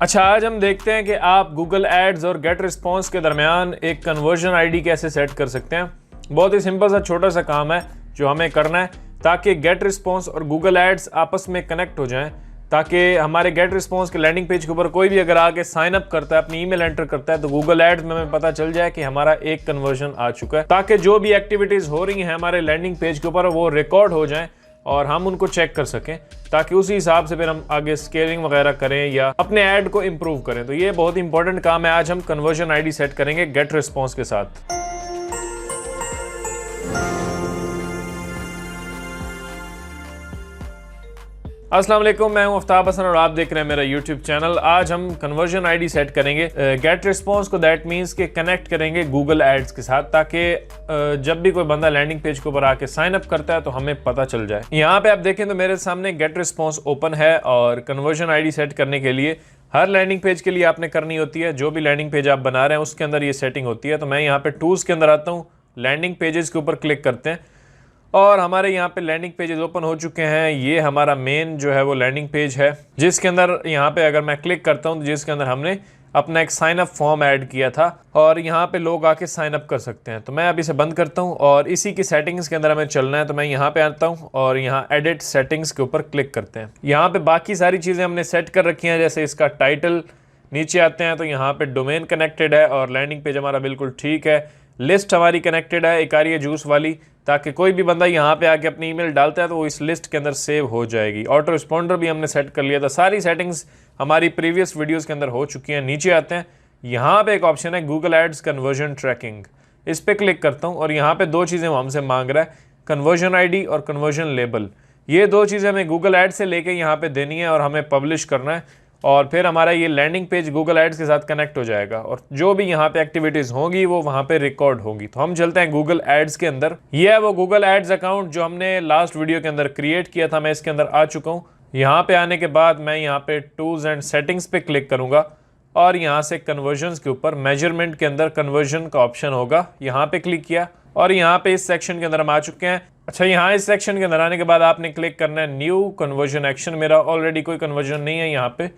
अच्छा, आज हम देखते हैं कि आप गूगल एड्स और गेट रिस्पॉन्स के दरमियान एक कन्वर्जन आईडी कैसे सेट कर सकते हैं। बहुत ही सिंपल सा छोटा सा काम है जो हमें करना है ताकि गेट रिस्पॉन्स और गूगल एड्स आपस में कनेक्ट हो जाएं, ताकि हमारे गेट रिस्पॉन्स के लैंडिंग पेज के ऊपर कोई भी अगर आके साइन अप करता है, अपनी ईमेल एंटर करता है, तो गूगल एड्स में हमें पता चल जाए कि हमारा एक कन्वर्जन आ चुका है, ताकि जो भी एक्टिविटीज हो रही हैं हमारे लैंडिंग पेज के ऊपर वो रिकॉर्ड हो जाएं और हम उनको चेक कर सकें, ताकि उसी हिसाब से फिर हम आगे स्केलिंग वगैरह करें या अपने ऐड को इंप्रूव करें। तो ये बहुत इंपॉर्टेंट काम है। आज हम कन्वर्जन आईडी सेट करेंगे गेट रिस्पॉन्स के साथ। अस्सलाम वालेकुम, मैं हूं आफ्ताब हसन और आप देख रहे हैं मेरा यूट्यूब चैनल। आज हम कन्वर्जन आईडी सेट करेंगे गेट रिस्पॉन्स को, दैट मींस के कनेक्ट करेंगे गूगल एड्स के साथ, ताकि जब भी कोई बंदा लैंडिंग पेज के ऊपर आके साइन अप करता है तो हमें पता चल जाए। यहाँ पे आप देखें तो मेरे सामने गेट रिस्पॉन्स ओपन है और कन्वर्जन आईडी सेट करने के लिए हर लैंडिंग पेज के लिए आपने करनी होती है, जो भी लैंडिंग पेज आप बना रहे हैं उसके अंदर ये सेटिंग होती है। तो मैं यहाँ पे टूल्स के अंदर आता हूँ, लैंडिंग पेजेस के ऊपर क्लिक करते हैं और हमारे यहाँ पे लैंडिंग पेजेस ओपन हो चुके हैं। ये हमारा मेन जो है वो लैंडिंग पेज है, जिसके अंदर यहाँ पे अगर मैं क्लिक करता हूँ तो जिसके अंदर हमने अपना एक साइन अप फॉर्म ऐड किया था और यहाँ पे लोग आके साइन अप कर सकते हैं। तो मैं अभी इसे बंद करता हूँ और इसी की सेटिंग्स के अंदर हमें चलना है। तो मैं यहाँ पे आता हूँ और यहाँ एडिट सेटिंग्स के ऊपर क्लिक करते हैं। यहाँ पे बाकी सारी चीज़ें हमने सेट कर रखी हैं, जैसे इसका टाइटल। नीचे आते हैं तो यहाँ पे डोमेन कनेक्टेड है और लैंडिंग पेज हमारा बिल्कुल ठीक है। लिस्ट हमारी कनेक्टेड है इकारिया जूस वाली, ताकि कोई भी बंदा यहाँ पे आके अपनी ईमेल डालता है तो वो इस लिस्ट के अंदर सेव हो जाएगी। ऑटो रिस्पॉन्डर भी हमने सेट कर लिया था। सारी सेटिंग्स हमारी प्रीवियस वीडियोस के अंदर हो चुकी हैं। नीचे आते हैं, यहाँ पे एक ऑप्शन है गूगल एड्स कन्वर्जन ट्रैकिंग। इस पर क्लिक करता हूँ और यहाँ पे दो चीज़ें वो हमसे मांग रहा है, कन्वर्जन आईडी और कन्वर्जन लेबल। ये दो चीज़ें हमें गूगल एड्स से लेके यहाँ पे देनी है और हमें पब्लिश करना है, और फिर हमारा ये लैंडिंग पेज गूगल एड्स के साथ कनेक्ट हो जाएगा और जो भी यहाँ पे एक्टिविटीज होंगी वो वहाँ पे रिकॉर्ड होगी। तो हम चलते हैं गूगल एड्स के अंदर। ये है वो गूगल एड्स अकाउंट जो हमने लास्ट वीडियो के अंदर क्रिएट किया था। मैं इसके अंदर आ चुका हूँ। यहाँ पे आने के बाद मैं यहाँ पे टूल्स एंड सेटिंग्स पे क्लिक करूंगा और यहाँ से कन्वर्जन के ऊपर मेजरमेंट के अंदर कन्वर्जन का ऑप्शन होगा, यहाँ पे क्लिक किया और यहाँ पे इस सेक्शन के अंदर हम आ चुके हैं। अच्छा, यहाँ इस सेक्शन के अंदर आने के बाद आपने क्लिक करना है न्यू कन्वर्जन एक्शन। मेरा ऑलरेडी कोई कन्वर्जन नहीं है यहाँ पे।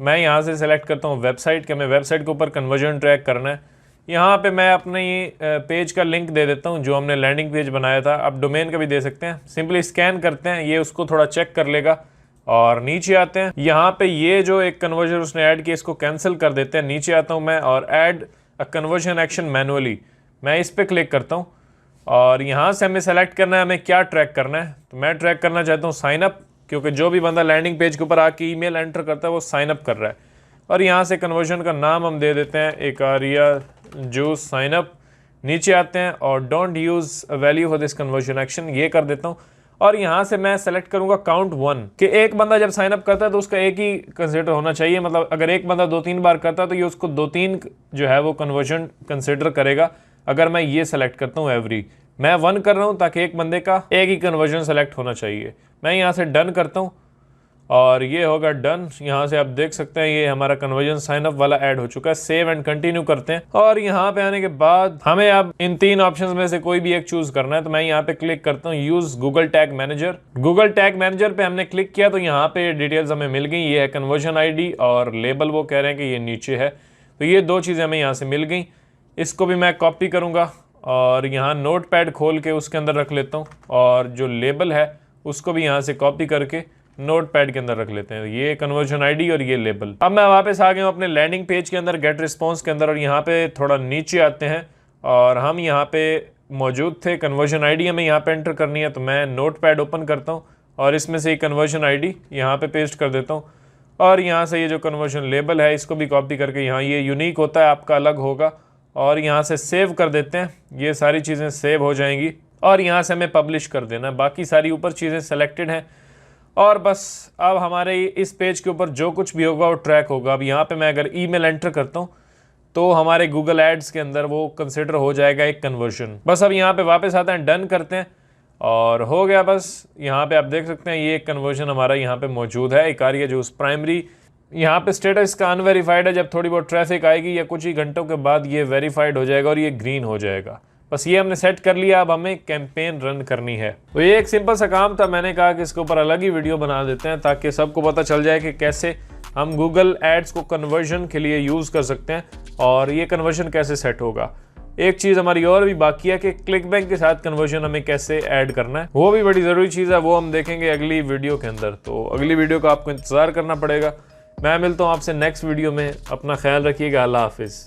मैं यहाँ से सेलेक्ट करता हूँ वेबसाइट के, हमें वेबसाइट के ऊपर कन्वर्जन ट्रैक करना है। यहाँ पे मैं अपने पेज का लिंक दे देता हूँ जो हमने लैंडिंग पेज बनाया था। आप डोमेन का भी दे सकते हैं। सिंपली स्कैन करते हैं, ये उसको थोड़ा चेक कर लेगा और नीचे आते हैं। यहाँ पे ये जो एक कन्वर्जन उसने ऐड किया इसको कैंसिल कर देते हैं। नीचे आता हूँ मैं और add a conversion action manually, मैं इस पर क्लिक करता हूँ और यहाँ से हमें सेलेक्ट करना है हमें क्या ट्रैक करना है। तो मैं ट्रैक करना चाहता हूँ साइन अप, क्योंकि जो भी बंदा लैंडिंग पेज के ऊपर आके ईमेल एंटर करता है वो साइन अप कर रहा है। और यहाँ से कन्वर्जन का नाम हम दे देते हैं इकारिया जूस साइन अप। नीचे आते हैं और don't use value for this conversion action, ये कर देता हूँ। और यहाँ से मैं सेलेक्ट करूँगा काउंट 1, कि एक बंदा जब साइन अप करता है तो उसका एक ही कंसिडर होना चाहिए। मतलब अगर एक बंदा 2-3 बार करता है तो ये उसको 2-3 जो है वो कन्वर्जन कंसिडर करेगा। अगर मैं ये सेलेक्ट करता हूँ एवरी, मैं 1 कर रहा हूँ ताकि एक बंदे का एक ही कन्वर्जन सेलेक्ट होना चाहिए। मैं यहाँ से डन करता हूँ और ये होगा डन। यहाँ से आप देख सकते हैं ये हमारा कन्वर्जन साइन अप वाला ऐड हो चुका है। सेव एंड कंटिन्यू करते हैं और यहाँ पे आने के बाद हमें अब इन 3 ऑप्शंस में से कोई भी एक चूज करना है। तो मैं यहाँ पे क्लिक करता हूँ use Google tag manager. Google tag manager पे हमने क्लिक किया तो यहाँ पे डिटेल्स हमें मिल गई। ये है कन्वर्जन आईडी और लेबल वो कह रहे हैं कि ये नीचे है। तो ये 2 चीज़ें हमें यहाँ से मिल गई। इसको भी मैं कॉपी करूँगा और यहाँ नोट पैड खोल के उसके अंदर रख लेता हूँ और जो लेबल है उसको भी यहाँ से कॉपी करके नोट पैड के अंदर रख लेते हैं। ये कन्वर्जन आईडी और ये लेबल। अब मैं वापस आ गया हूँ अपने लैंडिंग पेज के अंदर गेट रिस्पॉन्स के अंदर और यहाँ पे थोड़ा नीचे आते हैं और हम यहाँ पे मौजूद थे। कन्वर्जन आईडी हमें यहाँ पे एंटर करनी है। तो मैं नोट पैड ओपन करता हूँ और इसमें से कन्वर्जन आईडी यहाँ पे पेस्ट कर देता हूँ और यहाँ से ये जो कन्वर्जन लेबल है इसको भी कॉपी करके, यहाँ ये यूनिक होता है आपका अलग होगा, और यहाँ से सेव कर देते हैं। ये सारी चीज़ें सेव हो जाएंगी और यहाँ से हमें पब्लिश कर देना। बाकी सारी ऊपर चीज़ें सेलेक्टेड हैं और बस अब हमारे इस पेज के ऊपर जो कुछ भी होगा वो ट्रैक होगा। अब यहाँ पे मैं अगर ईमेल एंटर करता हूँ तो हमारे गूगल एड्स के अंदर वो कंसिडर हो जाएगा एक कन्वर्जन। बस अब यहाँ पे वापस आते हैं, डन करते हैं और हो गया। बस यहाँ पे आप देख सकते हैं ये कन्वर्जन हमारा यहाँ पे मौजूद है, इकारिया जूस प्राइमरी। यहाँ पे स्टेटस का अनवेरीफाइड है। जब थोड़ी बहुत ट्रैफिक आएगी या कुछ ही घंटों के बाद ये वेरीफाइड हो जाएगा और ये ग्रीन हो जाएगा। बस ये हमने सेट कर लिया। अब हमें कैंपेन रन करनी है। तो ये एक सिंपल सा काम था। मैंने कहा कि इसके ऊपर अलग ही वीडियो बना देते हैं ताकि सबको पता चल जाए कि कैसे हम गूगल एड्स को कन्वर्जन के लिए यूज़ कर सकते हैं। और ये कन्वर्जन कैसे सेट होगा, एक चीज़ हमारी और भी बाकी है कि क्लिकबैंक के साथ कन्वर्जन हमें कैसे ऐड करना है, वो भी बड़ी ज़रूरी चीज़ है, वो हम देखेंगे अगली वीडियो के अंदर। तो अगली वीडियो का आपको इंतज़ार करना पड़ेगा। मैं मिलता हूँ आपसे नेक्स्ट वीडियो में। अपना ख्याल रखिएगा। अल्लाह हाफिज़।